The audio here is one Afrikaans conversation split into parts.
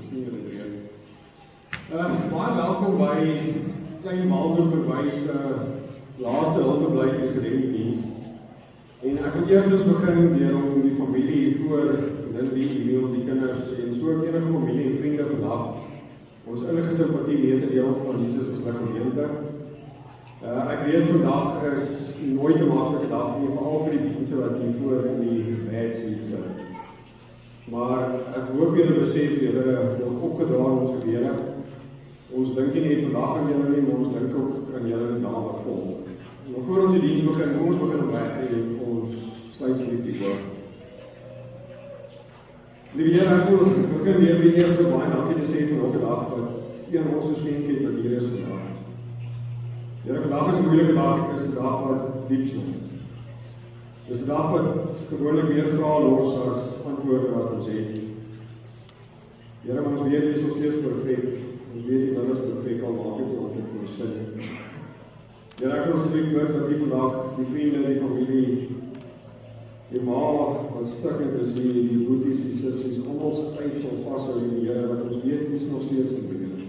ek sien julle reeds. Baie welkom by Klein Waldorf Verwys laaste hulpblyk en gedenkdiens. En ek wil eerstens begin deur om die familie voor, Lindy, Emil, die kinders en so ook enige familie en vriende vandag ons innige simpatie mee te deel van Jesus as hulle gemeente. Ek weet vandag is nooit 'n maklike dag nie, veral vir die mense wat hier voor in die bad seat sit. Maar ek hoop julle besef julle word opgedra in ons gebede. Ons dink nie net vandag aan julle nie, maar ons dink ook aan julle in die dae wat volg. Maar voor ons die diens begin, kom ons begin om weg en ons sluit asseblief die oor. Liewe Here, ek wil begin weer vir eers baie dankie te sê vir elke dag wat een ons geskenk het wat hier is vandag. Here, vandag is 'n moeilike dag, dit is 'n dag wat diep sny. Dis 'n dag wat gewoonlik meer vrae los as antwoorde wat ons het. Here, maar ons weet jy is nog steeds perfek. Ons weet jy wil is perfek, al maak dit altyd vir ons sin. Here, ek wil asseblief bid dat jy vandag die vriende, die familie, die ma wat stukkend is hier, die boeties, die sissies, almal styf sal vashou in die Here, wat ons weet jy is nog steeds in beheer.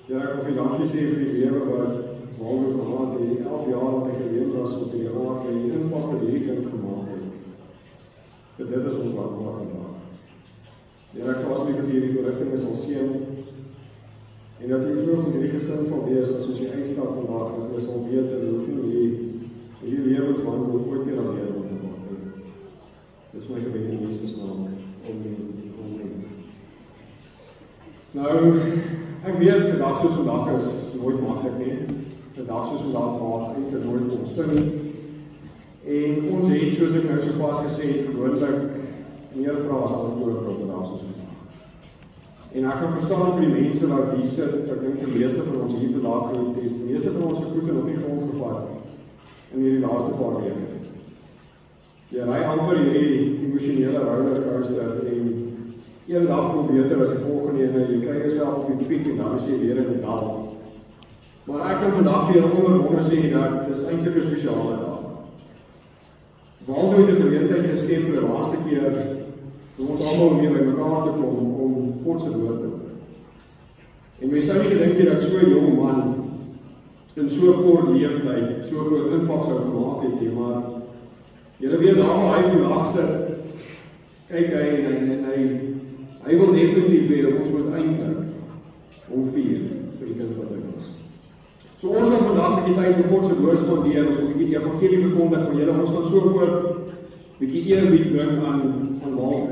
Here, ek wil vir dankie sê vir die lewe wat Waldo gehad het, die 11 jaar wat hy geleef was op die aarde en die impak wat hierdie kind gemaak het. Dat dit is ons dankbaar vandag. Here, ek vra asseblief dat hierdie verrigtinge sal seën en dat jy so met hierdie gesin sal wees as ons die eindstap vandag dat ons sal weet en hoeveel hierdie lewenswandel ooit weer alleen om te maak. Dit is my gebed in Jesus naam. Amen. Amen. Nou, ek weet, 'n dag soos vandag is nooit maklik nie. 'n dag soos vandag maak eintlik nooit vir ons sin nie. En ons het, soos ek nou so pas gesê het, gewoonlik meer vrae as antwoorde op 'n dag soos vandag. En ek kan verstaan vir die mense wat hier sit, ek dink die meeste van ons hier vandag het die meeste van ons se voete op die grond gevat in hierdie laaste paar weke. Jy ry amper hierdie emosionele rollercoaster en een dag voel beter as die volgende en jy kry jouself op die piek en dan is jy weer in die dal. Maar ek kan vandag vir julle onderwonde sê dat dis eintlik 'n spesiale dag. Waldo het 'n geleentheid geskep vir die laaste keer om ons almal weer bymekaar te kom om God se woord te hoor. En mens sou nie gedink het dat so 'n jong man in so 'n kort leeftyd so groot impak sou gemaak het nie, maar julle weet daar waar hy vandag sit, kyk hy en hy wil definitief hê ons moet eintlik om vier vir die kind wat hy was. So ons gaan vandag 'n bietjie tyd vir God se woord spandeer, ons gaan 'n bietjie die evangelie verkondig, maar julle ons gaan so ook bietjie eerbied bring aan Waldo.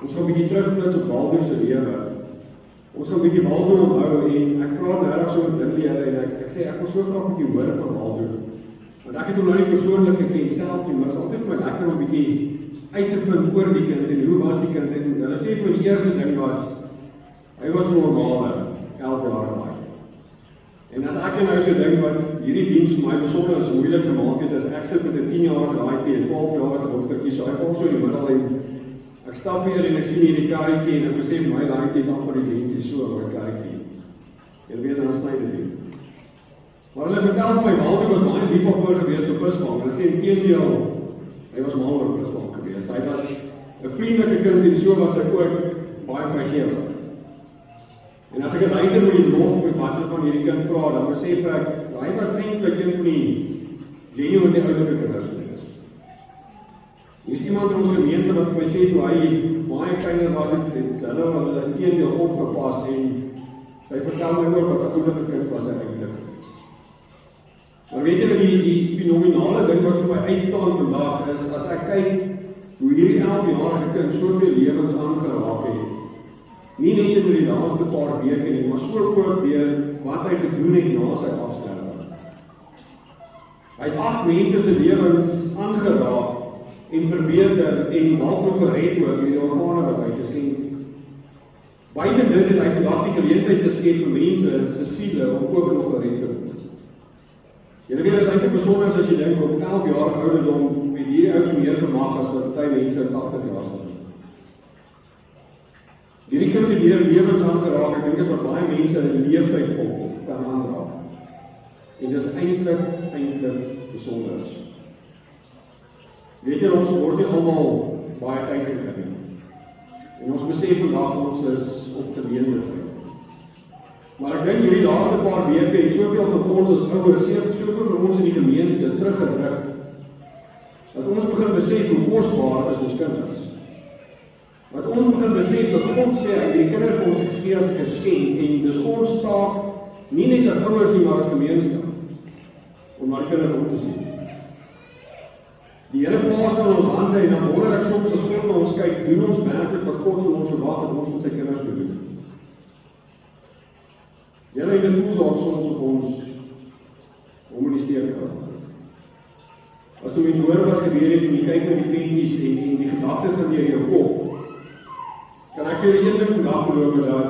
Ons gaan 'n bietjie terugflits op Waldo se lewe. Ons gaan 'n bietjie Waldo onthou en ek praat nou reg so met Lindy en ek sê ek wil so graag 'n bietjie hoor van Waldo. Want ek het hom nou nie persoonlik geken self nie, maar dit is altyd vir my lekker om 'n bietjie uit te vind oor die kind en hoe was die kind en hulle sê vir die eerste ding was hy was normale 11 jaar oud. En as ek nou so dink wat hierdie diens vir my besonder moeilik gemaak het, as ek sit met 'n 10-jarige laaitjie en 12-jarige dogtertjie, so hy val so in die middel en ek stap weer en ek sien hierdie karretjie en ek besef my laaitjie het amper identies so oor 'n karretjie. Jy weet dan sny dit nie. Maar hulle vertel vir my Waldo was baie lief voor gewees vir visvang. Hulle sê inteendeel hy was mal oor visvang gewees. Hy was 'n vriendelike kind en so was hy ook baie vrygewig. En as ek luister hoe die lof met wat hulle van hierdie kind praat, dan besef ek, hy was eintlik een van die genuine oulike kinders gewees. Hier is iemand in ons gemeente wat vir my sê, toe hy baie kleiner was, het hulle inteendeel opgepas en sy vertel my ook wat sy oulike kind was hy eintlik gewees. Maar weet julle, die fenomenale ding wat vir my uitstaan vandag is, as ek kyk hoe hierdie 11-jarige kind soveel lewens aangeraak het, nie net in die laaste paar weke nie, maar so ook deur wat hy gedoen het na sy afsterwe. Hy het 8 mense se lewens aangeraak en verbeter en dalk nog gered ook deur die organe wat hy geskenk het. Buite dit het hy vandag die geleentheid geskep vir mense se siele om ook nog gered te word. Julle weet, is eintlik besonder as jy dink op 11 jaar ouderdom met hierdie ou meer vermag as wat baie mense in 80 jaar sal doen. Hierdie kind het meer lewens aangeraak, ek dink is wat baie mense in die leeftyd kan aanraak. En dis eintlik besonder. Weet jy, ons word nie almal baie tyd gegee nie. En ons besef vandag ons is op geleende tyd. Maar ek dink hierdie laaste paar weke het soveel van ons as ouers, soveel van ons in die gemeente teruggedruk, dat ons begin besef hoe kosbaar is ons kinders. Dat ons begin besef dat God sê, hy het die kinders vir ons gegee as 'n geskenk, en dis ons taak, nie net as ouers nie, maar as gemeenskap, om na die kinders om te sien. Die hele plaas in ons hande, en dan wonder ek soms as God na ons kyk, doen ons werklik wat God van ons verwag dat ons met sy kinders moet doen. Julle het dit voel soms op ons om in die steek geraak. As 'n mens hoor wat gebeur het en jy kyk na die prentjies en die gedagtes gaan deur jou kop, kan ek vir julle een ding vandag beloof dat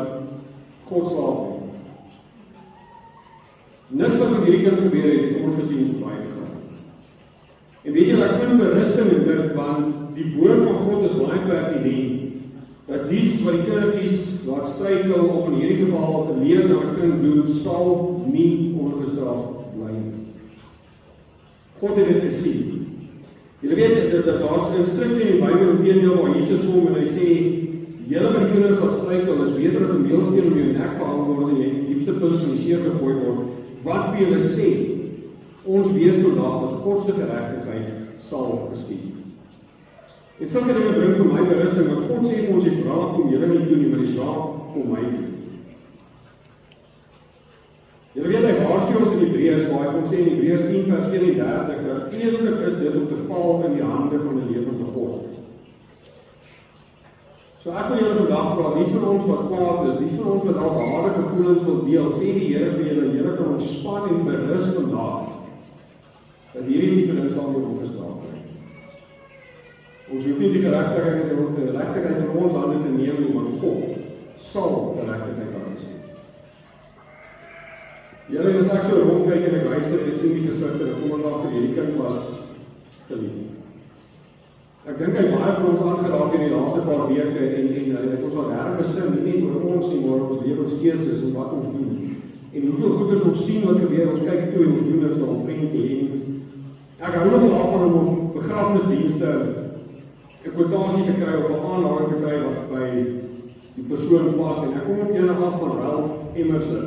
God sal help. Niks wat met hierdie kind gebeur het ongesiens verby gegaan. En weet julle, ek vind berusting in dit, want die woord van God is baie pertinent, dat dies wat die kindertjies laat struikel, of in hierdie geval 'n leer na 'n kind doen, sal nie ongestraf bly nie. God het dit gesien. Julle weet, dat daar's 'n instruksie in die Bybel inteendeel waar Jesus kom en hy sê, julle wat die kinders laat struikel, is beter dat 'n meelsteen om jou nek gehang word en jy in die diepste punt van die see gegooi word. Wat vir julle sê, ons weet vandag dat God se geregtigheid sal geskied. En sulke dinge bring vir my berusting, want God sê vir ons, die vraag kom julle nie toe nie, maar die vraag kom my toe. Julle weet, hy waarsku ons in Hebreërs, waar hy vir ons sê in Hebreërs 10 vers 31, dat vreeslik is dit om te val in die hande van 'n lewende God. So ek wil julle vandag vra, dies van ons wat kwaad is, dies van ons wat al harde gevoelens wil deel, sê die Here vir julle kan ontspan en berus vandag, dat hierdie tipe ding sal nie ongestaan bly. Ons hoef nie die geregtigheid in ons hande te neem nie, maar God sal geregtigheid aan sien. Julle, as ek so rondkyk en ek luister en ek sien die gesigte, en kom ek agter hierdie kind was geliefd. Ek dink hy baie van ons aangeraak in die laaste paar weke en het ons al herbesin, nie net oor ons nie, maar ons lewenskeuses en wat ons doen. En hoeveel goeders ons sien wat gebeur, ons kyk toe en ons doen niks daaromtrent nie. Ek hou nog daarvan om op begrafnisdienste 'n kwotasie te kry of 'n aanhaling te kry wat by die persoon pas, en ek kom op ene af van Ralph Emerson.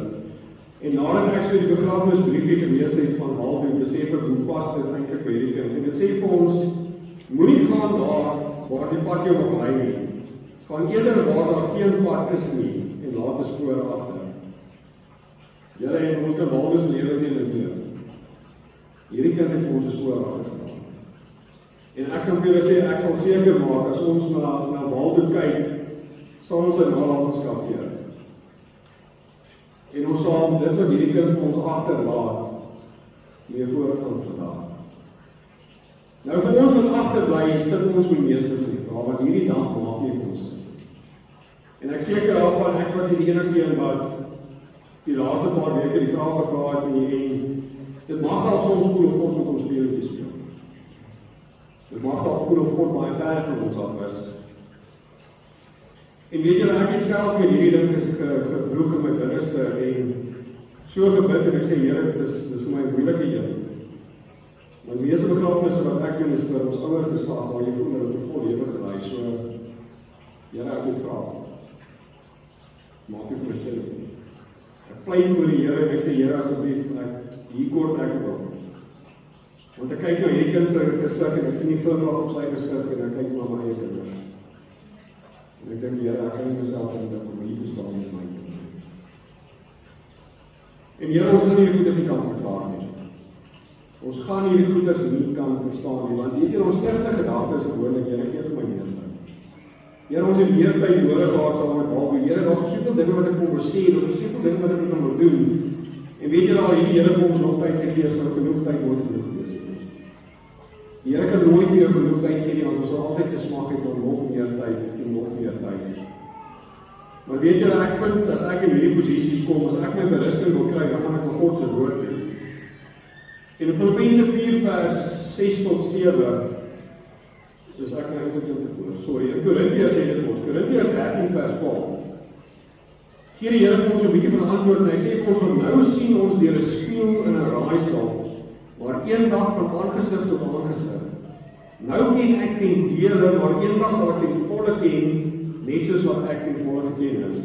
En nadat ek so die begrafnisbriefie gelees het van Waldo, besef ek hoe pas dit eintlik by hierdie kind. En dit sê vir ons, moenie gaan daar waar die pad jou nog lei nie. Gaan eerder waar daar geen pad is nie en laat 'n spoor agter. Julle en ons kan Waldo se lewe teen in doen. Hierdie kind het vir ons 'n spoor agtergelaat. En ek kan vir julle sê, ek sal seker maak as ons na Waldo kyk, sal ons 'n nalatenskap gee. En ons sal dit wat hierdie kind vir ons agterlaat mee voortgaan vandag. Nou vir ons wat agterbly, sit ons met meeste van die vrae, want hierdie dag maak nie vir ons. En ek seker daarvan, ek was nie die enigste een wat die laaste paar weke die vraag gevra het nie, en dit mag al soms voel of God met ons speletjies speel. Dit mag al voel of God baie ver van ons af is. En weet julle, ek het self met hierdie ding gevroeg in my binneste en so gebid en ek sê, Here, dit is vir my 'n moeilike een. Want die meeste begrafnisse wat ek doen is vir ons ouer geslag, waar jy voel dat dit 'n vol lewe gelei, so Here, ek wil vra. Maak dit vir my sin. Ek pleit voor die Here en ek sê, Here, asseblief, hier kort ek wil. Want ek kyk na hierdie kind se gesig en ek sien die glimlag op sy gesig en ek kyk na my eie kinders. En ek dink, Here, ek kan nie myself indink om hier te staan met my kinders. En Here, ons gaan hierdie goeders nie kan verklaar nie. Ons gaan hierdie goeders nie kan verstaan nie, want weet jy, ons eerste gedagte is gewoonlik, Here, gee vir my meer tyd. Here, ons het meer tyd nodig gehad saam met Waldo. Here, daar's soveel dinge wat ek vir hom wil sê, daar's soveel dinge wat ek met hom wil doen. En weet jy al, hierdie Here vir ons nog tyd gegee, sou genoeg tyd nooit genoeg gewees het. Die Here kan nooit vir jou genoeg tyd gee nie, want ons sal altyd gesmag het om nog meer tyd en nog meer tyd. Maar weet julle, ek vind, as ek in hierdie posisies kom, as ek my berusting wil kry, dan gaan ek vir God se woord doen. En in Filippense 4 vers 6 tot 7, dis ek nou eintlik te voor, sorry, in Korintiërs sê dit vir ons, Korintiërs 13 vers 12, gee die Here vir ons 'n bietjie van 'n antwoord, en hy sê vir ons, want nou sien ons deur 'n spieël in 'n raaisel, maar eendag van aangesig tot aangesig. Nou ken ek ten dele, maar eendag sal ek ten volle ken, net soos wat ek ten volle geken is.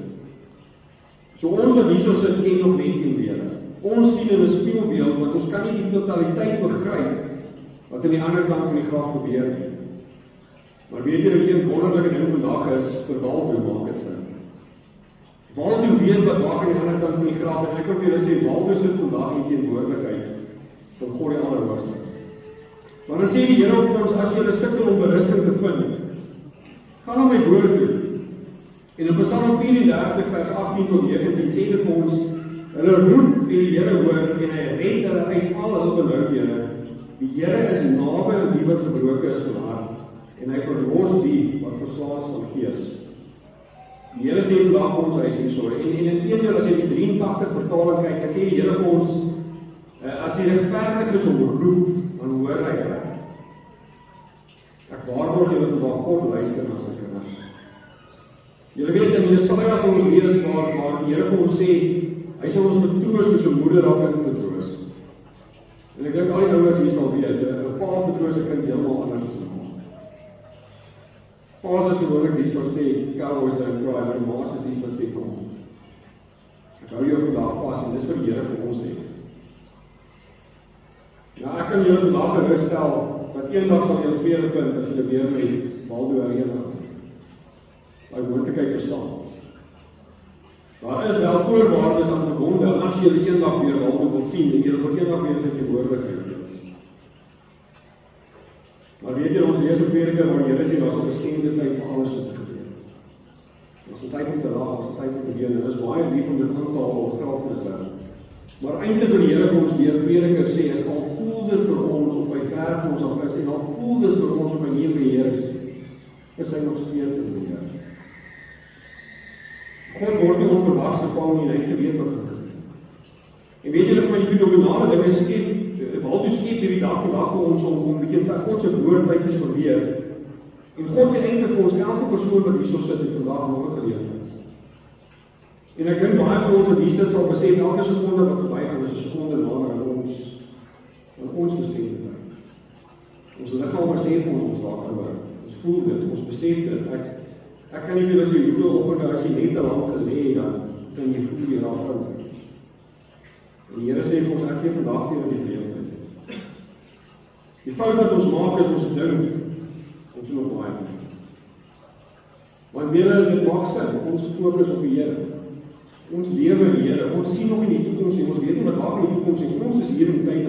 So ons wat hierso sit, ken nog net die Here. Ons sien in 'n spieelbeeld, want ons kan nie die totaliteit begryp wat aan die ander kant van die graf gebeur nie. Maar weet julle, een wonderlike ding vandag is, vir Waldo maak dit sin. Waldo weet wat wag aan die ander kant van die graf, en ek kan vir julle sê, Waldo sit vandag in die teenwoordigheid van God die Allerhoogste. Maar dan sê die Here op ons, as julle sukkel om berusting te vind, gaan na my woord toe. En in Psalm 34 vers 18 tot 19 sê dit vir ons, hulle roep en die Here hoor en hy red hulle uit al hul benoudhede. Die Here is naby aan die wat gebroken is van hart en hy verlos die wat verslae is van gees. Die Here sê vandag vir ons, hy is hierso. En inteendeel as jy die 83 vertaling kyk, hy sê die Here vir ons, as die regverdiges hom roep, dan hoor hy hulle. Ek waarborg julle vandag, God luister na sy kinders. Julle weet in Jesaja sal ons lees waar die Here vir ons sê, hy sal ons vertroos soos 'n moeder haar kind vertroos. En ek dink al die ouers hier sal weet, 'n pa vertroos 'n kind heeltemal anders as 'n ma. Pa's is gewoonlik dies wat sê, cowboys don't cry, maar die ma's is dies wat sê, kom. Ek hou jou vandag vas en dis wat die Here vir ons sê. Ja, ek kan julle vandag gerus stel, dat eendag sal julle vrede vind as julle weer met Waldo herenig. Daai moontlikheid bestaan. Daar is wel voorwaardes aan verbonde as julle eendag weer Waldo wil sien en julle wil eendag weer sy teenwoordigheid wees. Maar weet julle, ons lees in Prediker waar die Here sê daar's 'n bestemde tyd vir alles om te gebeur. Daar's 'n tyd om te lag, daar's 'n tyd om te ween. Dit is baie lief om dit aan te haal op begrafnisdag. Maar eintlik wat die Here vir ons deur Prediker sê is, al voel dit vir ons of hy ver van ons af is en al voel dit vir ons of hy nie beheer is hy nog steeds in beheer. God word nie onverwags gevang nie en hy het geweet wat gebeur. En weet julle van die fenomenale dinge skep, Waldo skep hierdie dag vandag vir ons om bietjie God se woord by te spandeer. En God sê eintlik vir ons, elke persoon wat hierso sit het vandag nog 'n geleentheid. En ek dink baie van ons wat hier sit sal besef, elke sekonde wat verbygaan is 'n sekonde nader aan ons bestemde tyd. Ons liggaam sê vir ons raak ouer. Ons voel dit, ons besef dit. Ek kan nie vir julle sê hoeveel oggende as jy net te lank gelê dan kan jy voel jy raak ouer. En die Here sê vir ons, ek gee vandag weer die geleentheid. Die fout wat ons maak is ons dink ons is nog baie tyd. Want dit maak sin, ons fokus op die Here. Ons lewe in die Here, ons sien nog nie die toekoms nie, ons weet nie wat wag in die toekoms nie, ons is hier in die tyd.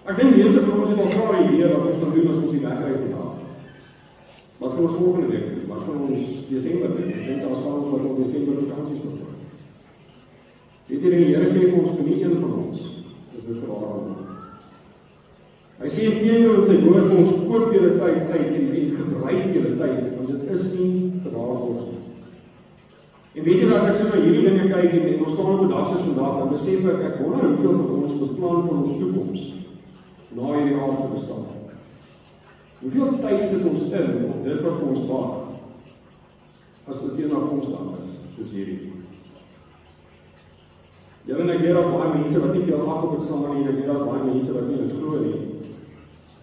Ek dink meeste van ons het al klaar 'n idee wat ons gaan doen as ons hier wegry vandag. Wat gaan ons volgende week doen? Wat gaan ons Desember doen? Ek dink daar's van ons wat al Desember vakansies beplan. Weet jy, die Here sê vir ons, vir nie een van ons is dit verraad. Hy sê inteendeel in sy woord vir ons, koop julle tyd uit en gebruik julle tyd, want dit is nie verraad nie. En weet jy, as ek so na hierdie dinge kyk en ons staan op 'n dag soos vandag, dan besef ek wonder hoeveel van ons beplan vir ons toekoms na hierdie aardse bestaan. Hoeveel tyd sit ons in op dit wat vir ons wag as dit eendag ons dag is, soos hierdie. Ja, en ek weet daar's baie mense wat nie veel ag op dit staan nie, en ek weet daar's baie mense wat nie dit glo nie.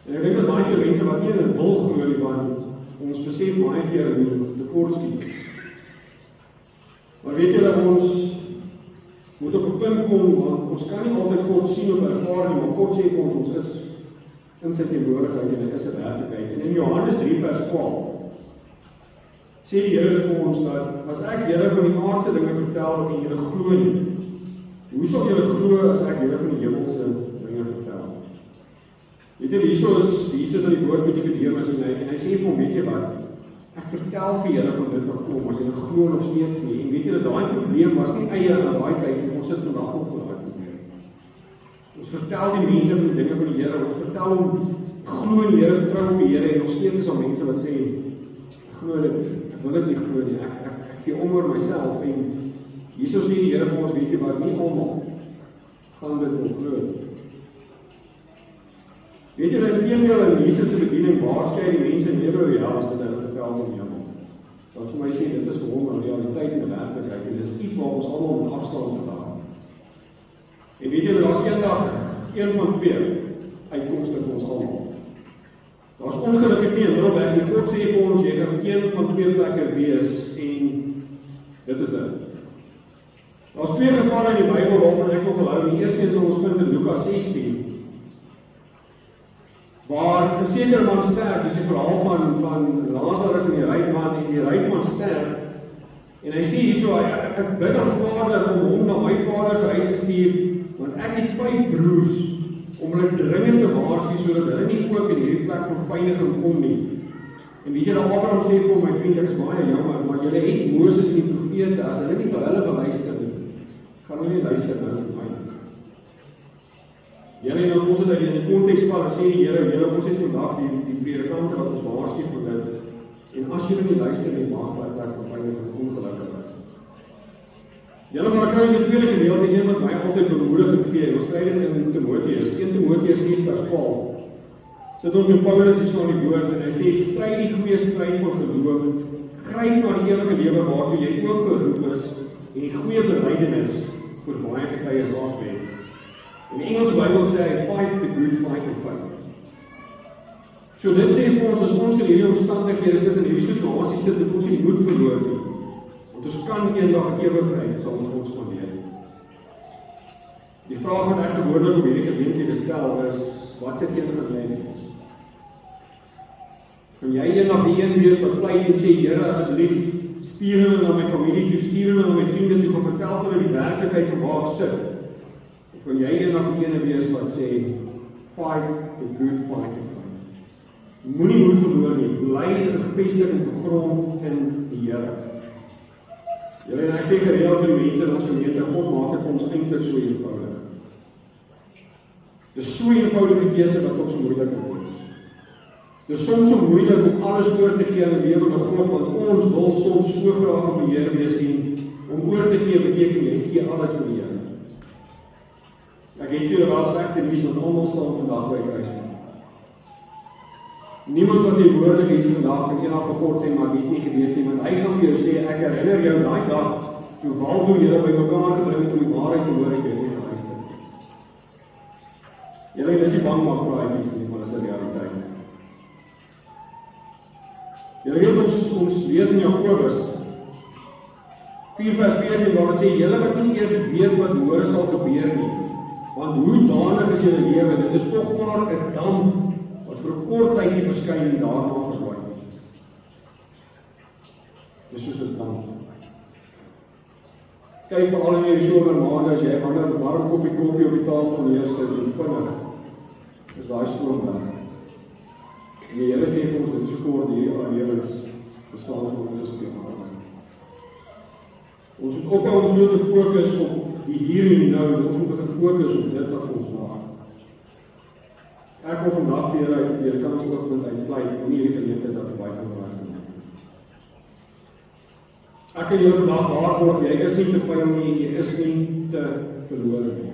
En ek dink daar's baie veel mense wat nie dit wil glo nie, want ons besef baie keer hoe tekortskiet is. Maar weet julle, ons moet op 'n punt kom, want ons kan nie altyd God sien of ervaar nie, maar God sê vir ons, ons is in sy teenwoordigheid en dit is 'n werklikheid. En in Johannes 3 vers 12 sê die Here vir ons dat, as ek julle van die aardse dinge vertel en julle glo nie, hoe sal julle glo as ek julle van die hemelse dinge vertel? Weet jy, hierso is Jesus aan die woord met Nikodemus en hy sê vir hom, weet jy wat? Ek vertel vir julle van dit wat kom, maar julle glo nog steeds nie. En weet julle, daai probleem was nie eie aan daai tyd nie. Ons sit vandag nog met daai probleem. Ons vertel die mense van die dinge van die Here. Ons vertel hom, glo in die Here, vertrou op die Here, en nog steeds is daar mense wat sê, ek glo dit nie. Ek wil dit nie glo nie. Ek gee om oor myself. En hierso sê die Here vir ons, weet jy wat, nie almal gaan dit wil glo. Weet julle, inteendeel in Jesus se bediening waarskei die mense meer oor die hel as wat hulle vertel van die hemel. Wat vir my sê, dit is vir hom 'n realiteit en 'n werklikheid en dis iets waar ons almal moet afstaan vandag. En weet julle, daar's eendag een van twee uitkomste vir ons almal. Daar's ongelukkig nie 'n middelweg nie. God sê vir ons, jy gaan Dit is dit. Daar's twee gevalle in die Bybel waarvan ek wil gelou. Die eerste een sal ons vind in Lukas 16. Waar 'n sekere man sterf, dis die verhaal van Lazarus en die ryk man, en die ryk man sterf, en hy sê hierso, ek bid aan Vader om hom na my vader se huis te stuur, want ek het 5 broers, om hulle dringend te waarsku, sodat hulle nie ook in hierdie plek van pyniging kom nie. En weet jy, dat Abraham sê vir my vriend, ek is baie jammer, maar julle het Moses en die profete, as hulle nie vir hulle wil luister nie, gaan hulle nie luister nou vir my. Julle en ons het in die konteks van, en sê die Here, ons het vandag die predikante wat ons waarsku vir dit, en as julle nie luister nie, mag daai plek van pyniging ongelukkig. Julle maar kry die tweede gedeelte, een wat my altyd bemoediging gee, ons kry dit in Timoteus, 1 Timoteus 6:12. Sit ons met Paulus hier so aan die woord, en hy sê, stryd die goeie stryd van geloof, gryp na die ewige lewe waartoe jy ook geroep is, en die goeie belydenis vir baie getuies aflê. In die Engelse Bybel sê hy, fight the good fight of faith. So dit sê vir ons, as ons in hierdie omstandighede sit, in hierdie situasie sit, dat ons nie moed verloor nie. Want ons kan eendag in ewigheid sal met ons spandeer. Die vraag wat ek gewoonlik op hierdie geleenthede stel is, wat sit enige geleentheid? Kan jy eendag die een wees wat pleit en sê, Here, asseblief, stuur hulle na my familie toe, stuur hulle na my vriende toe, gaan vertel van hulle die werklikheid van waar ek sit? Of kan jy eendag die ene wees wat sê, fight the good fight of faith? Moenie moed verloor nie, bly gevestig en gegrond in die Here. Julle en ek sê gereeld vir die mense in ons gemeente, God maak dit vir ons eintlik so eenvoudig. Dit is so eenvoudige keuse wat ons so moeilik is. Dit is soms so moeilik om alles oor te gee aan die lewe van God, want ons wil soms so graag op die Here wees en om oor te gee beteken jy gee alles vir die Here. Ek het vir julle wel slegte nuus, want almal staan vandag by kruispunt. Niemand wat teenwoordig is vandag kan eendag vir God sê, maar ek het nie geweet nie, want hy gaan vir jou sê, ek herinner jou daai dag, toe Waldo julle by mekaar gebring het om die waarheid te hoor, ek het nie geluister. Julle is nie bang maak praatjies nie, maar dis 'n realiteit. Julle weet ons lees in Jakobus 4:14 waar het sê, julle wat nie eers weet wat môre sal gebeur nie, want hoe danig is julle lewe, dit is tog maar 'n dam wat vir 'n kort tydjie verskyn en daarna verdwyn. Dis soos 'n dam. Kyk veral in hierdie somermaande as jy 'n ander warm koppie koffie op die tafel neersit en vinnig is daai stroom weg. En die Here sê vir ons, dit is so kort hierdie lewens bestaan vir ons as speelmaker. Ons moet ophou om so te fokus op die hier en nou, ons moet begin fokus op dit wat vir ons maak. Ek wil vandag vir julle uit die predikantsoogpunt uitpleit, om nie hierdie geleentheid dat verby gaan raak nie. Ek kan julle vandag waarborg, jy is nie te vuil nie, jy is nie te verlore nie.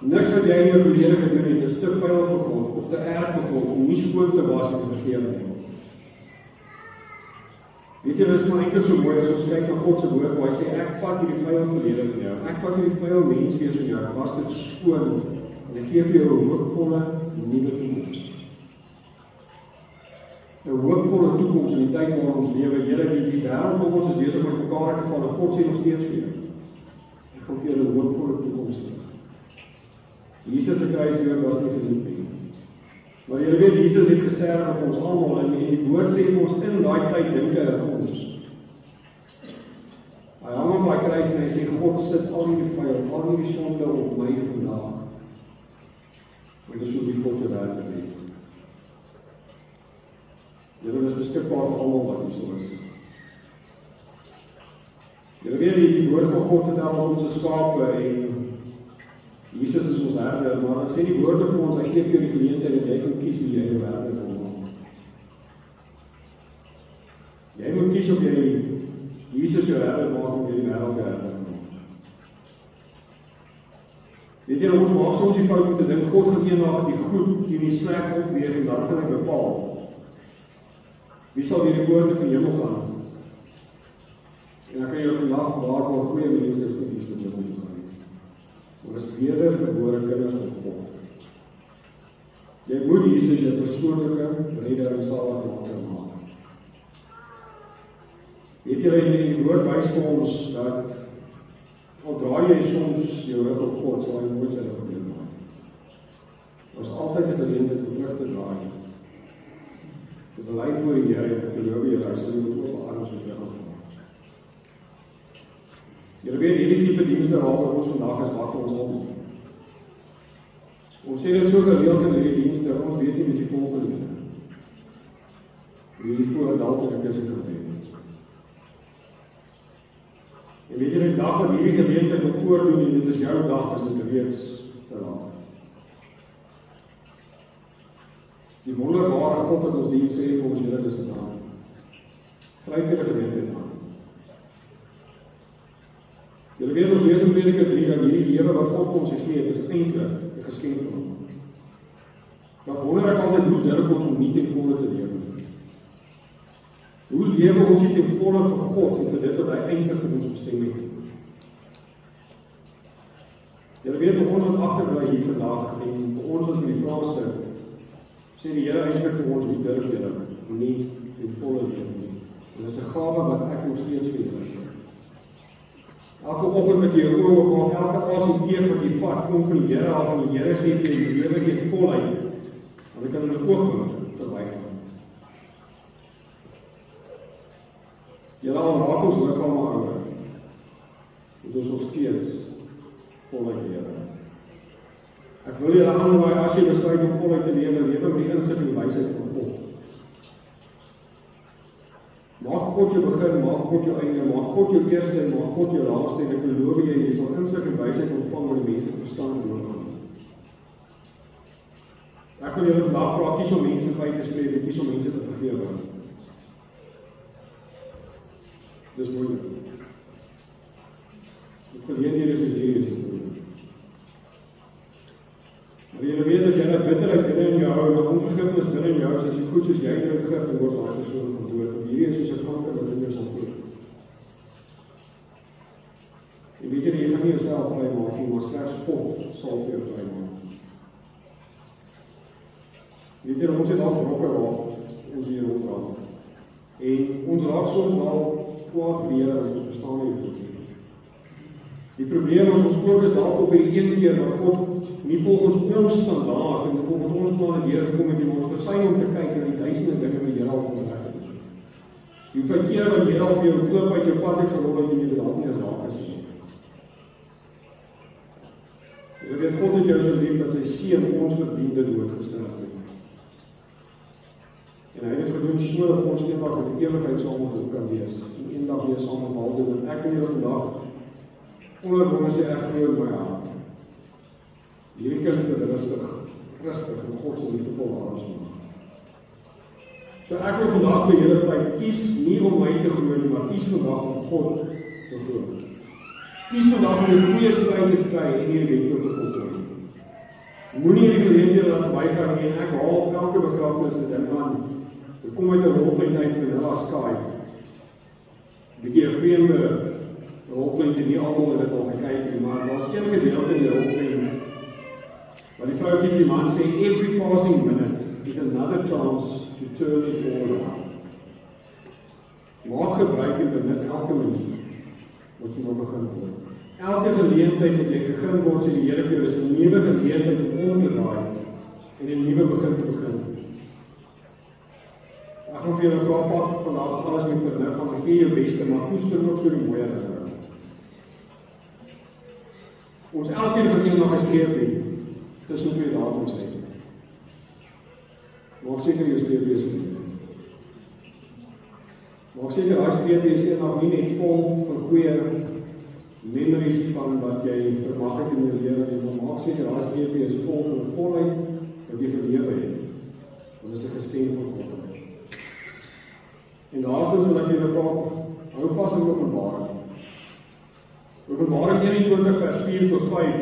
Niks wat jy in jou verlede gedoen het, is te vuil vir God, of te erg vir God, om nie skoon te was en te vergewe nie. Weet jy, dit is maar eintlik so mooi, as ons kyk na God se woord, waar hy sê, ek vat hierdie vuil verlede van jou, ek vat hierdie vuil menswees van jou, ek was dit skoon, en ek gee vir jou 'n hoopvolle nuwe toekoms. 'n Hoopvolle toekoms in die tyd waar ons lewe. Julle, die wêreld om ons is besig met mekaar te val, en God sê nog steeds vir jou, ek gaan vir jou 'n hoopvolle toekoms gee. Jesus se kruisdood was nie verniet nie. Maar julle weet, Jesus het gesterf vir ons almal, en die woord sê vir ons in daai tyd dink hy aan ons. Hy hang op daai kruis en hy sê, God sit al die vuil, al die sonde op my vandag. Want dis hoe die God te werk het. Julle is beskikbaar vir almal wat hier so is. Julle weet, die woord van God vertel ons is skape en Jesus is ons herder, maar dan sê die woord vir ons, hy gee vir jou die geleentheid dat jy kan kies wie jy jou herder wil maak. Jy moet kies of jy Jesus jou herder maak of jy die wêreld jou herder maak. Weet jy, ons maak soms die fout om te dink, God gaan eendag die goed teen die sleg opweeg en dan gaan hy bepaal. Wie sal deur die poorte van die hemel gaan? En dan kan jy vandag waar goeie mense is nie dies met jou moet gaan. Maar is wedergebore kinders van God. Jy moet Jesus jou persoonlike redder en saligmaker maak. Weet julle, die woord wys vir ons dat al draai jy soms jou rug op God, sal hy nooit sy rug op jou draai. Daar is altyd 'n geleentheid om terug te draai. Te bely voor die Here, ek beloof julle, hy sal jou met oop arms weer terugontvang. Julle weet, hierdie tipe dienste waaroor ons vandag is, wat vir ons op. Ons sê dit so gereeld in hierdie dienste, ons weet nie wie is die volgende ene. Wie is voor dalk in 'n kussing gebeur. En weet jy, die dag wat hierdie geleentheid op voordoen, en dit is jou dag, is dit reeds te laat. Die wonderbare God wat ons dien, sê vir ons, julle dis vandag. Gryp hierdie geleentheid aan. Julle weet, ons lees in Prediker 3, dat hierdie lewe wat God vir ons gegee het, is eintlik 'n geskenk van hom. Maar wonder ek altyd, hoe durf ons om nie ten volle te lewe? Hoe lewe ons nie ten volle vir God en vir dit wat hy eintlik vir ons bestem het? Julle weet, vir ons wat agterbly hier vandag en vir ons wat in die vraag sit, sê die Here eintlik vir ons, hoe durf julle nie ten volle lewe nie? En dit is 'n gawe wat ek nog steeds vir julle gee. Elke oggend wat jy jou oë oopmaak, elke asemteug wat jy vat, kom van die Here af en die Here sê vir jou, lewe jy voluit, want jy kan in 'n oogwink verbygaan. Julle al raak ons liggame ouer, moet ons nog steeds voluit lewe. Ek wil julle aanraai, as jy besluit om voluit te lewe, lewe met die insig en die wysheid van God. Maak God jou begin, maak God jou einde, maak God jou eerste en maak God jou laaste, en ek beloof jy sal insig en wysheid ontvang wat die menslike verstand oorgaan. Ek wil julle vandag vra, kies om mense vry te spreek en kies om mense te vergewe. Dis moeilik. Die geleenthede soos hierdie is moeilik. Maar julle weet, as jy nou bitterheid binne in jou hou, en onvergifnis binne in jou, is dit so goed soos jy drink gif en word daai persoon van dood, want hierdie is soos 'n kanker wat in jou sal voed. En weet jy gaan nie jouself vrymaak nie, maar slegs God sal vir jou vrymaak. Weet jy, ons het al brokke waar ons hier rondgaan. En ons raak soms wel kwaad vir die Here, want ons verstaan nie goed nie. Die probleem is, ons fokus dalk op hierdie een keer wat God nie volgens ons standaard en volgens ons planne deurgekom het, en ons versuim om te kyk na die duisende dinge wat die Here al vir ons reg het. Die hoeveel keer wat die Here al vir jou 'n klip uit jou pad het gerol het en jy dit dalk nie eens raak gesien het. Jy weet, God het jou so lief dat sy seun ons verdiende dood gesterf het. En hy het dit gedoen sodat ons eendag in die ewigheid saam met hom kan wees, en eendag weer saam met hom doen. En ek wil julle vandag onderbring sê, ek glo in my hart. Hierdie kind sit rustig en God se liefdevolle arms vandag. So ek wil vandag by julle bly, kies nie om my te glo nie, maar kies vandag om God te glo. Kies vandag om die goeie stryd te stry en nie 'n wedloop te voltooi. Moenie hierdie geleenthede laat verbygaan nie, en ek haal op elke begrafnis dit aan. Ek kom uit 'n rolprent uit Vanilla Sky. Bietjie 'n vreemde rolprent, en nie almal het dit al gekyk nie, maar daar's een gedeelte in die rolprent waar die vroutjie vir die man sê, every passing minute is another chance to turn it all around. Maak gebruik en benut elke minuut wat jy nog begin word. Elke geleentheid wat jy gegee word, sê die Here vir jou, is 'n nuwe geleentheid om te draai en 'n nuwe begin te begin. Ek gaan vir julle vra, pak vandag alles met vernuf, van gee jou beste, maar koester ook so die mooi herinnering. Ons elkeen gaan eendag 'n streep hê tussen twee datums hê. Maak seker jou streep is nie. Maak seker daai streep is eendag nie net vol van goeie memories van wat jy verwag het in jou lewe nie, maar maak seker daai streep is vol van volheid wat jy gelewe het. Dit is 'n geskenk van God. En laastens wil ek julle vra, hou vas in Openbaring. Openbaring 21 vers 4 tot 5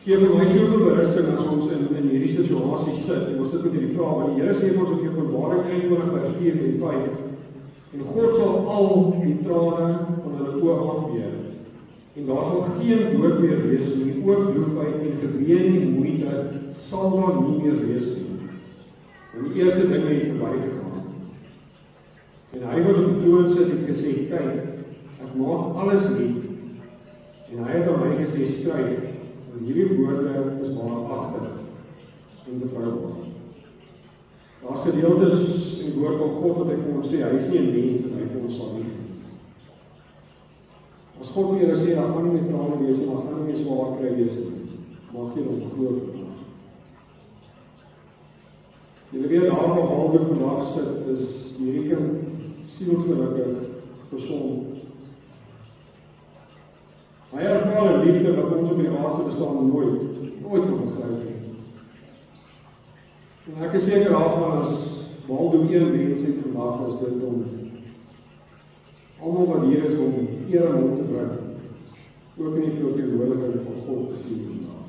gee vir my soveel berusting as ons in hierdie situasie sit, en ons sit met hierdie vraag, want die Here sê vir ons in Openbaring 21 vers 4 en 5, en God sal al die trane van hulle oë afvee, en daar sal geen dood meer wees nie, ook droefheid en geween en moeite sal daar nie meer wees nie, want die eerste dinge het verbygegaan. En En hy wat op die troon sit het gesê, kyk, ek maak alles nuut. En hy het aan my gesê, skryf, en hierdie woorde is waaragtig en betroubaar. Daar's gedeeltes in die woord van God wat hy vir ons sê, hy is nie 'n mens en hy vir ons sal nie. As God vir julle sê, dan gaan nie met trane wees en dan gaan nie meer swaar kry wees nie. Mag jy hom glo vandag. Julle weet daar waar Waldo vandag sit, is hierdie kind sielsgelukkig, gesond. Hy ervaar 'n liefde wat ons op die aardse bestaan nooit kan begryp nie. En ek is seker daarvan as Waldo een wens het vandag is dit om almal wat hier is om eer aan hom te bring, ook in die verteenwoordiging van God te sien vandag.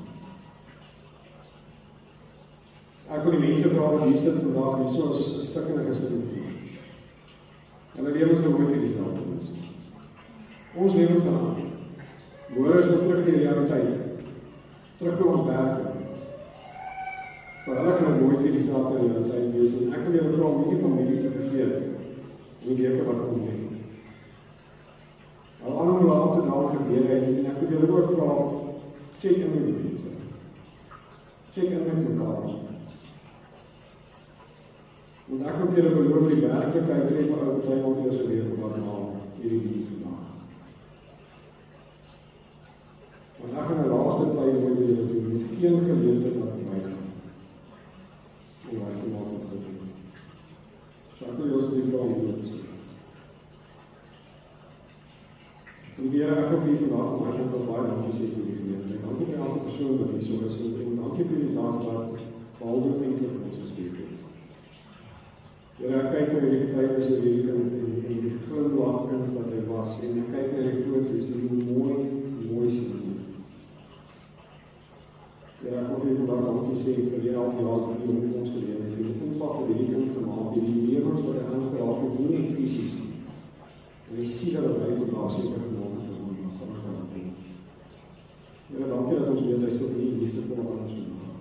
Ek wil die mense vra wat hier sit vandag, hier soos 'n stikkende gesin vandag. Hulle lewens gaan nooit dieselfde wees. Ons lewens gaan aan. Môre is ons terug in die realiteit. Terug by ons werke. Maar hulle gaan nooit weer dieselfde realiteit wees en ek wil julle vra om nie familie te vergeet in die weke wat kom nie. Al ander laat daar gebeur en ek wil julle ook vra, check in met die mense. Check in met mekaar. Want ek wil julle beloof die werklikheid tref van ou party al eers weer waarna hierdie diens vandag. Want ek gaan 'n laaste tyd met julle doen, met geen geleentheid wat verbygaan. Om reg te maak met God. So ek wil julle asseblief vra om dit te sê. En die Here, ek wil vir julle vandag van my kant al baie dankie sê vir die geleentheid. Dankie vir elke persoon wat hier so is en dankie vir die dag wat behalwe eintlik vir ons gesteek het. Here, ek kyk na hierdie getuienis oor hierdie kind en die glimlag kind wat hy was en ek kyk na die foto's en hoe mooi sien. Here, ek wil vir vandag dankie sê vir die 11 jaar wat jy met ons geleef het en die impak wat hierdie kind gemaak het, die lewens wat hy aangeraak het, nie net fisies nie. En die siele wat hy vandag seker gemaak het om gaan geraak het. Here, dankie dat ons weet hy sit hier liefdevol aan ons vandag.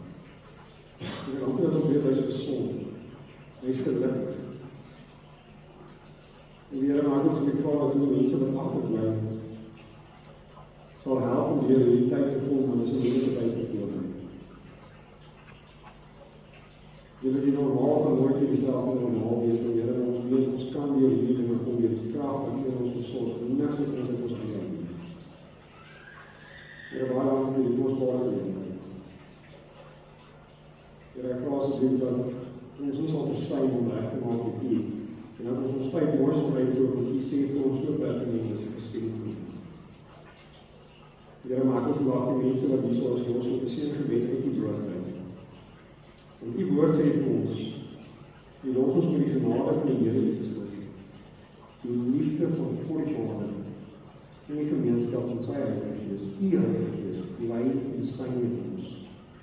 Here, dankie dat ons weet hy is gesond. Hy is gelukkig. En die Here maak ons die vraag dat die mense wat agterbly sal help om deur hierdie tyd te kom, want dit is 'n moeilike tyd vir vele. Julle die normaal gaan nooit weer dieselfde normaal wees en Here, ons weet ons kan deur hierdie dinge kom deur die krag wat U ons besorg en niks met ons uit ons eie nie. Here, baie dankie vir die kosbare geleentheid. Here, ek vra asseblief dat ons nie sal versuim om reg te maak met U en dat ons ons tyd mooi sal uitdoen want U sê vir ons so pertinent is 'n geskenk vir U. Here, maak ons vandag die mense wat hier so is, ons met 'n seëngebed uit die woord uit. En die woord sê vir ons, die los ons met die genade van die Here Jesus Christus, die liefde van God die Vader, en die gemeenskap van sy Heilige Gees, die Heilige Gees, bly en sein met ons,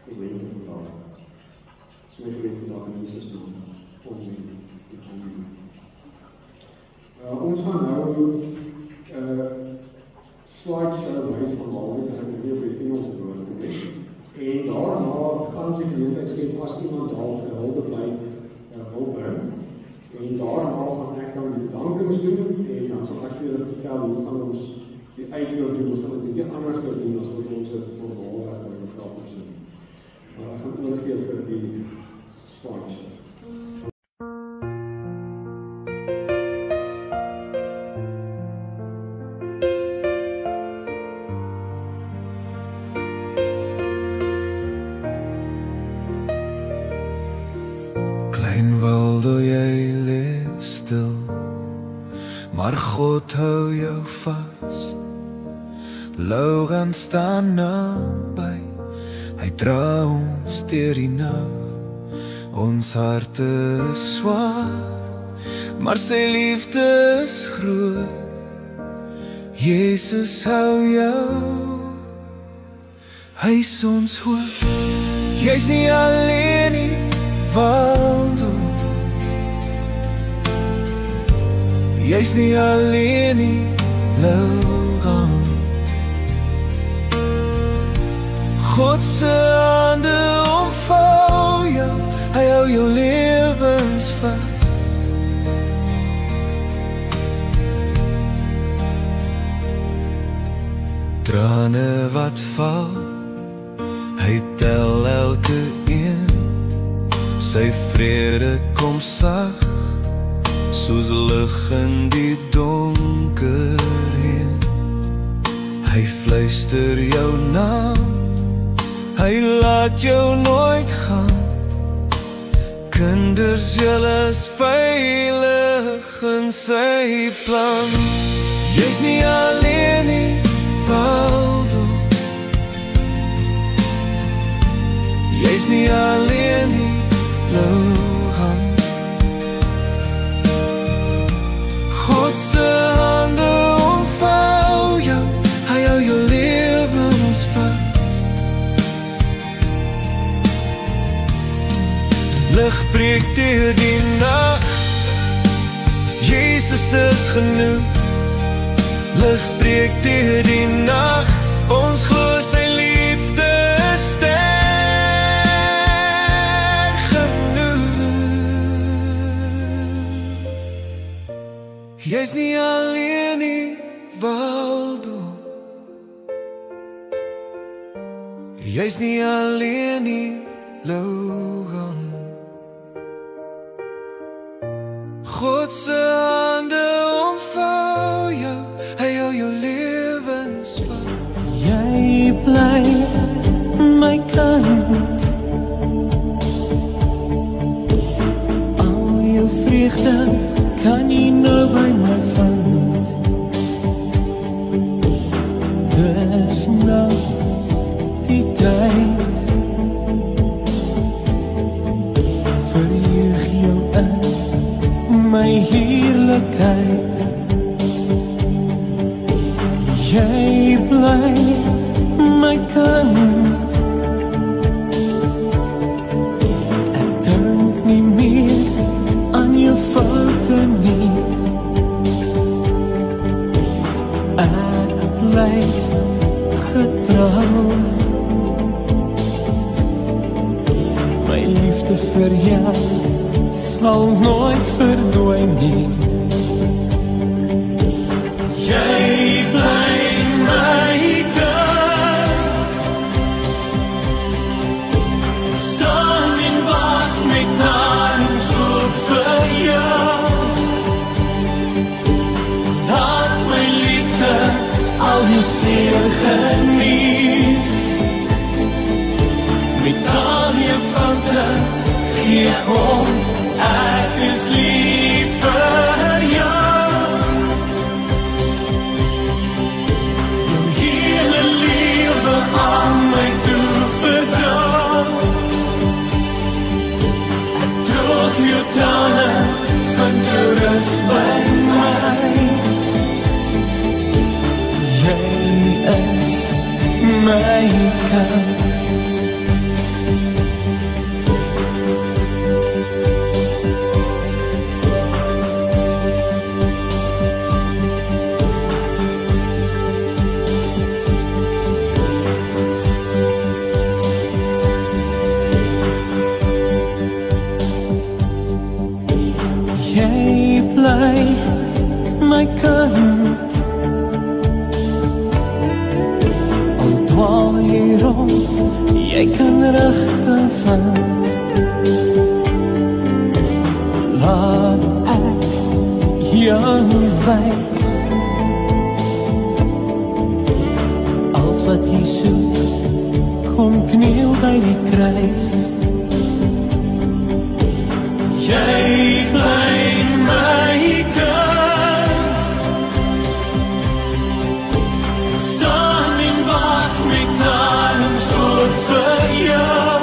die lente van dag. Dit is my gebed vandag in Jesus naam. Amen. Ons gaan nou slideshow wys van Waldo, dat ek weer op die Engelse woord kom nie. En daarna gaan sy geleentheid skep as iemand dalk 'n hulde bly wil bring. En daarna gaan ek dan die bedankings doen en dan sal ek vir julle vertel hoe gaan ons die uitloop doen. Ons gaan 'n bietjie anders doen as wat ons normaalweg by begrafnisse doen. Maar ek gaan oorgee vir die slideshow. Maar God hou jou vas. Logan staan naby. Hy dra ons deur die nag. Ons harte is swaar, maar sy liefde is groot. Jesus hou jou. Hy is ons hoop. Jy's nie alleen nie, Waldo. Jy's nie alleen nie, Logan. God se hande omvou jou, hy hou jou lewens vas. trane wat val, hy tel elke een. Sy vrede kom sag, soos lig in die donker heen. Hy fluister jou naam, hy laat jou nooit gaan. Kinders, julle is veilig in sy plan. Jy's nie alleen nie, Waldo. Jy's nie alleen nie, Logan. God se hande omvou jou, hy hou jou lewens vas. Lig breek deur die nag, Jesus is genoeg. Lig breek deur die nag, ons glo sy liefde is sterk genoeg. Jy's nie alleen nie, Waldo. Jy's nie alleen nie, Logan. God se hande omvou jou, hy hou jou lewens vas. Jy bly my kant, al jou vreugde kan nie nou by my vind. Dis nou die tyd, verheug jou in my heerlikheid. Jy bly my kant, ek dink nie meer aan jou foute nie. Ek bly getrou, my liefde vir jou sal nooit verdwyn nie. Jy bly my kant, ek staan en wag met arms oop vir jou. Laat my liefde al jou seer geniet, met al jou foute gee kom. Ek is lief vir jou, jou hele lewe aan my toe verdra. Ek droog jou trane, vind jou rus by my. Jy is my kant. Jy bly my kant, al dwaal jy rond, jy kan rigting vind. Laat ek jou wys, als wat jy soek, kom kniel by die kruis. Jy bly my kant, ek staan en wag met arms oop vir jou.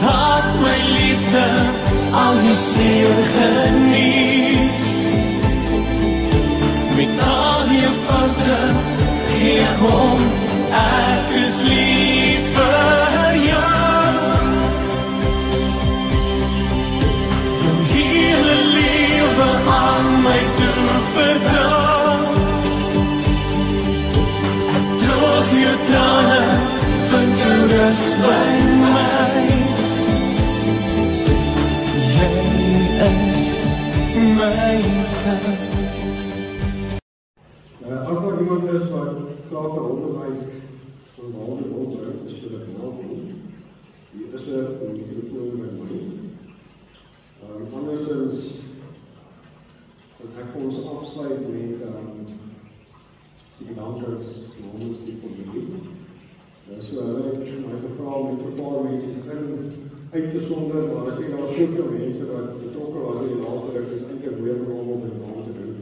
Laat my liefde al die seer geniet, met al jou foute gee kom. Ek is lief vir jou, aan my toe verdra. Ek droog jou trane, vind jou rus by my. Jy is my kant. As daar iemand graag rondom my van Walde Wolbroek is vir dit nakom. Hier is een microfoon by my. Andersins, ek vir ons afsluit met die bedankings namens die familie. So hulle het my gevra om met 'n paar mense uit te sonder, maar as daar soveel mense wat betrokke was in die laaste ruk, is eintlik moeilik om op die naam te doen.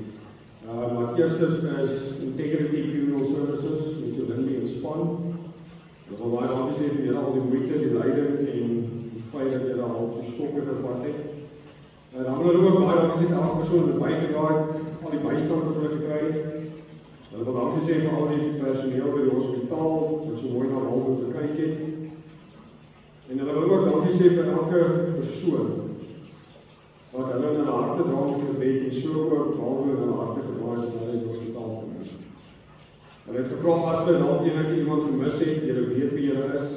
Maar eerstes is Integrity Funeral Services met Jolindi en span. Ek wil baie dankie sê vir julle al die moeite, die leiding en die feit dat julle al die stokke gevat het. Dan wil ook baie dankie sê vir elke persoon wat bygedraai het, al die bystand wat hulle gekry het. Hulle wil dankie sê vir al die personeel by die hospitaal wat so mooi na Waldo gekyk het. En hulle wil ook dankie sê vir elke persoon wat hulle in hulle harte dra met gebed en so ook Waldo in hulle harte gedra het om hulle in die hospitaal te neem. Hulle het gevra as hulle dalk enige iemand vermis het, julle weet wie julle is.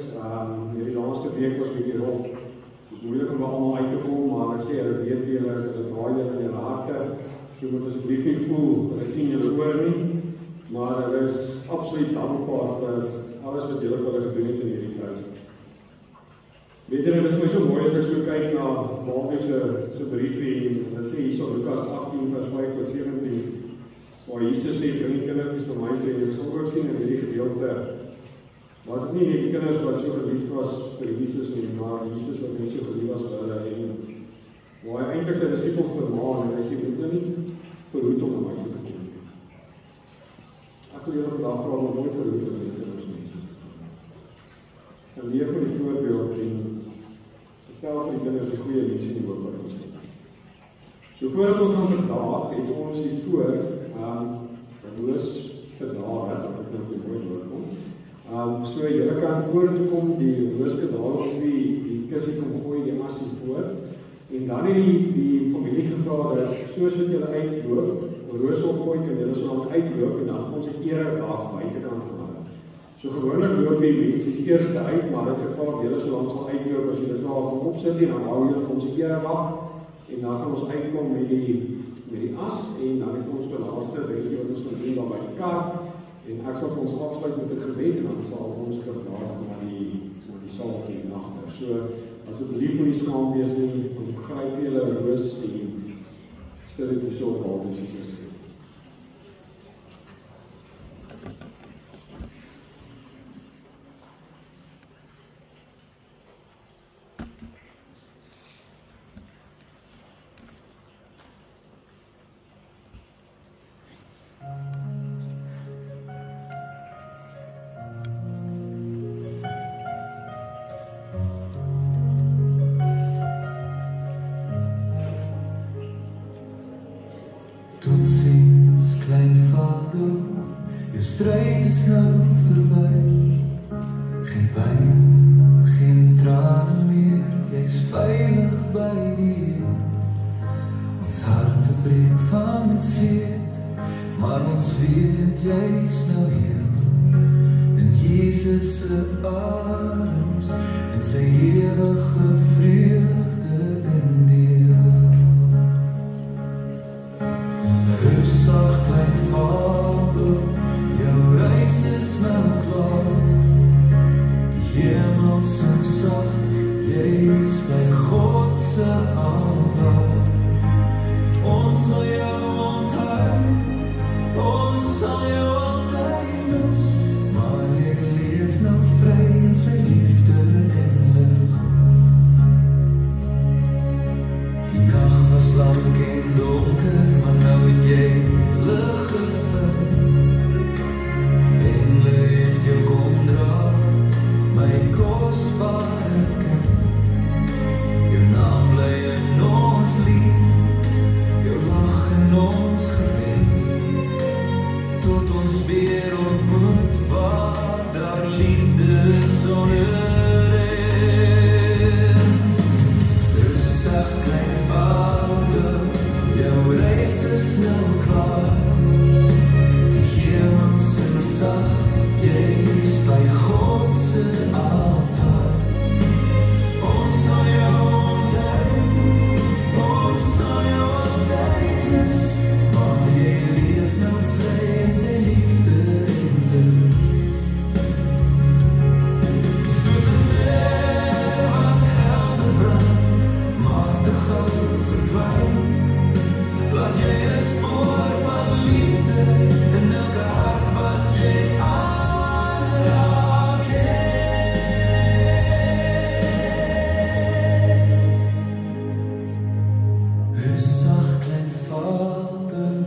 Die laaste week was bietjie rof. Dit is moeilik om by almal uit te kom, maar hulle sê hulle weet wie julle is, hulle dra julle in hulle harte. So moet asseblief nie voel, hulle sien julle oor nie, maar hulle is absoluut dankbaar vir alles wat julle vir hulle gedoen het in hierdie tyd. Weet julle, dit is my so mooi as ek so kyk na Waldo se briefie en hulle sê hierso Lukas 18 vers 5 tot 17 waar Jesus sê bring die kindertjies by my toe en julle sal ook sien in hierdie gedeelte was dit nie die kinders wat so geliefd was vir Jesus nie, maar Jesus wat nie so geliefd was vir hulle en waar hy eintlik sy disippels vermaan en hy sê moet hulle nie verhoed om na my toe te kom. Ek wil julle vandag vra om nooit verhoed om die kinders van Jesus te kom. En leef met die voorbeeld en vertel vir die kinders die goeie mense in die hoop wat ons het. So voordat ons aan vandag het ons hier voor Roos pedale, wat ek nou op die mooi woord kom. So julle kan vorentoe kom, die Roos pedale op die kussie kom gooi, die as hier voor. En dan het die familie gevra dat soos wat julle uitloop, Roos opgooi, kan julle so langs uitloop en dan gaan ons 'n eredag buitekant gaan. So gewoonlik loop die mense eerste uit, maar dit geval of julle so langs sal uitloop as julle klaar kom opsit en dan hou julle ons 'n eredag en dan gaan ons uitkom met die as en dan het ons vir laaste weetjie wat ons gaan doen daar by die kar en ek sal vir ons afsluit met 'n gebed en dan sal ons verdaag na die saal toe nagter. So asseblief moenie skaam wees nie, gryp julle Roos en sit dit hier so op Waldo se kussie. Tot ziens, klein vader, je strijd is nou voorbij. Geen pijn, geen tranen meer, jij is veilig bij die Heer. Ons harte breekt van zeer, maar ons weet, jij is nou hier. In Jezus' arms, en zijn eeuwige vreugde en deel. Rustig, klein vader, jouw reis is nou klaar. Die hemel zingt zacht, jij is bij Godse altaar. Ons zal jou onthouden, ons zal jou altijd mis. Maar ik leef nou vrij in zijn liefde en lucht. Die nacht was lang en donker, maar nou het jy lig gevind. Engele het jou kom dra, my kostbare kind. Jou naam bly in ons lied, jou lach in ons gebed. Tot ons weer ontmoet, waar daar liefde sonnerin. Rustig, klein vader, jouw reis is nou klaar. Rustig klein Vader,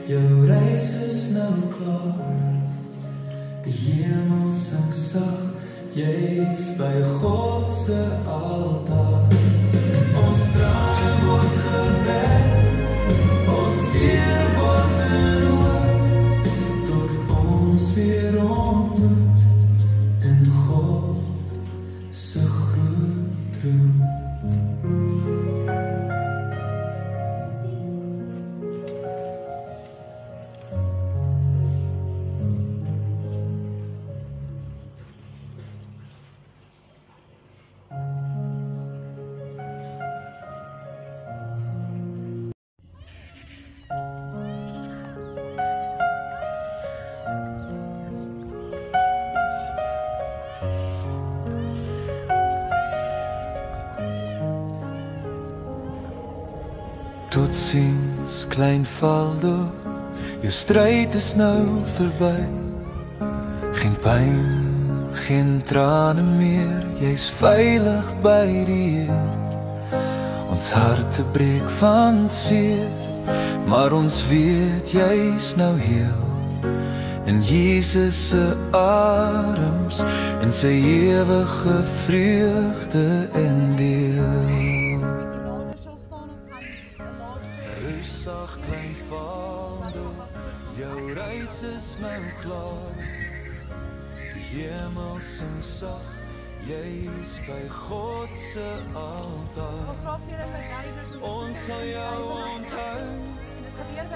jou reis is nou klaar. Die hemel sing sag, jy's by God se altaar. Ons trane word gebed, ons seer word geroep, tot ons weer ontmoet in God se groot troon. Totsiens, klein Valdo, jou stryd is nou verby. Geen pyn, geen trane meer, jy's veilig by die Heer. Ons harte breek van seer, maar ons weet jy's nou heel. In Jesus se arms, in sy ewige vreugde en deel. Rustig klein Valdo, jou reis is nou klaar. Die hemel sing sag, jy's by God se altaar. Ons sal jou onthou,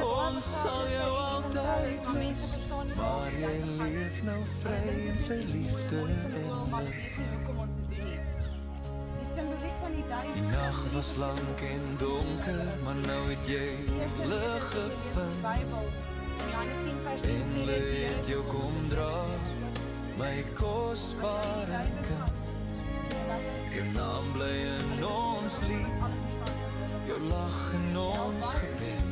ons sal jou altyd mis, maar jy leef nou vry in sy liefde en lig. Die nag was lank en donker, maar nou het jy lig gevind. Engele het jou kom dra, my kosbare kind. Jou naam bly in ons lied, jou lag in ons gebed.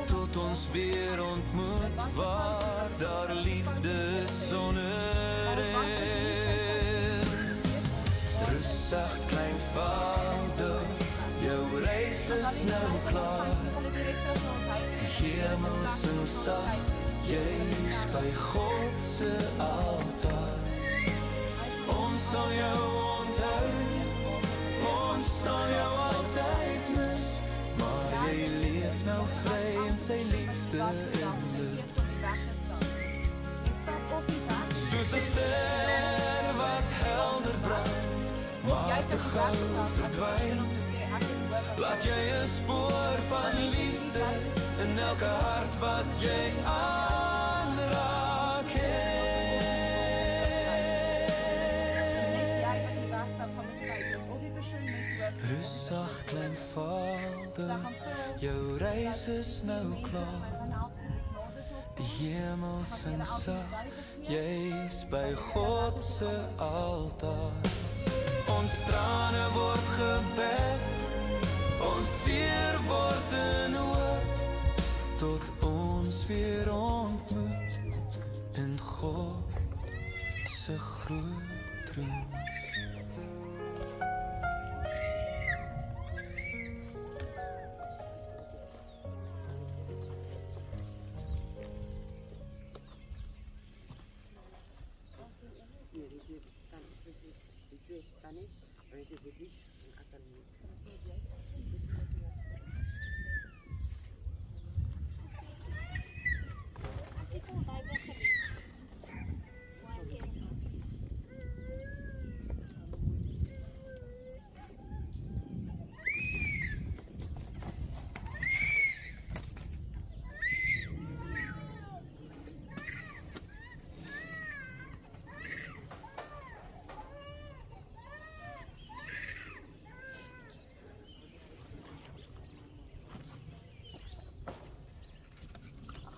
Tot ons weer ontmoet, waar daar liefde sonder end. Rustig klein Valdo, jou reis is nou klaar. Die hemel sing sag, jy's by God se altaar. Ons sal jou onthou, ons sal jou altyd mis, maar jy leef nou vry in sy liefde en lig. Soos 'n ster wat helder brand, maar te gou verdwyn. Laat jy 'n spoor van liefde in elke hart wat jy aanraak het. Rustig klein Valdo, jou reis is nou klaar. Die hemel sing sag, jy's by God se altaar. Ons trane word gebed, ons seer word in hoop, tot ons weer ontmoet in God se groot troon.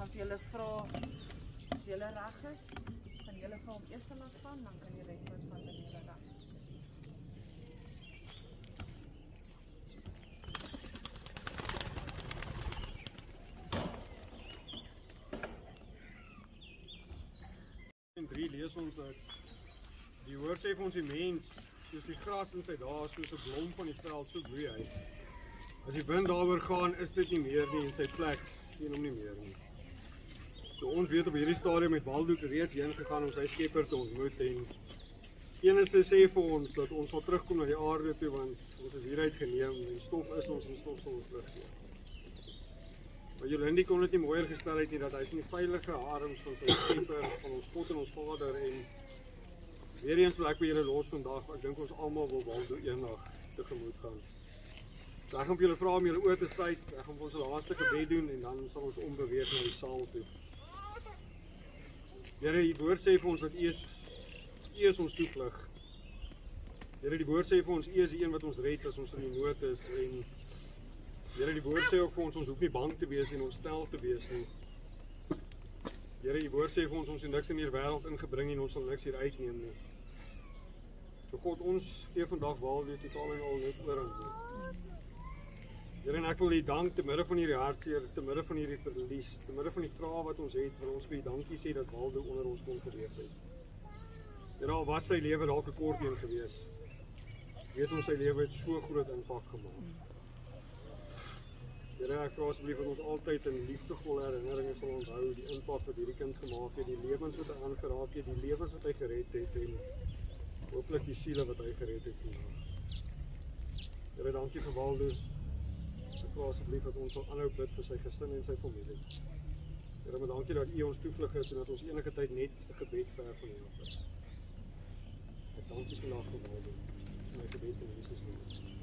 As julle vra, as julle reg is, kan julle vir hom eers laat gaan, dan kan jy res van wanneer julle reg is. In 3 lees ons dat die woord sê vir ons die mens, soos die gras in sy dae, soos 'n blom van die veld, so bloei hy. As die wind daaroor gaan, is dit nie meer nie en sy plek teen hom nie meer nie. So ons weet op hierdie stadium met Waldo reeds heen gegaan om sy skepper te ontmoet en enige sê vir ons dat ons sal terugkom na die aarde toe want ons is hieruit geneem en stof is ons en stof sal ons teruggee. Maar Jolandi kon dit nie mooier gestel het nie dat hy is in die veilige arms van sy skepper, van ons God en ons Vader en weer eens wil ek by julle los vandag, ek dink ons almal wil Waldo eendag tegemoet gaan. So ek gaan vir julle vra om julle oë te sluit, ek gaan vir ons laaste gebed doen en dan sal ons ombeweeg na die saal toe. Here, die woord sê vir ons dat U is ons toevlug. Here, die woord sê vir ons, U is die een wat ons red as ons in die nood is en Here, die woord sê ook vir ons hoef nie bang te wees en ontstel te wees nie. Here, die woord sê vir ons het niks in hierdie wêreld ingebring en ons sal niks hier uitneem nie. So God, ons gee vandag Waldo totaal en al net oor aan U. Here, en ek wil U dank te midde van hierdie hartseer, te midde van hierdie verlies, te midde van die vrae wat ons het, wil ons vir U dankie sê dat Waldo onder ons kon geleef het. Here, al was sy lewe dalk 'n kort een gewees, weet ons sy lewe het so groot impak gemaak. Here, ek vra asseblief dat ons altyd in liefdevolle herinneringe sal onthou die impak wat hierdie kind gemaak het, die lewens wat hy aangeraak het, die lewens wat hy gered het en hooplik die siele wat hy gered het vandag. Here, dankie vir Waldo. Ek vra asseblief dat ons sal aanhou bid vir sy gesin en sy familie. Here, maar dankie dat U ons toevlug is en dat ons enige tyd net 'n gebed ver van U af is. Ek dankie vandag vir Waldo. My gebed in Jesus naam.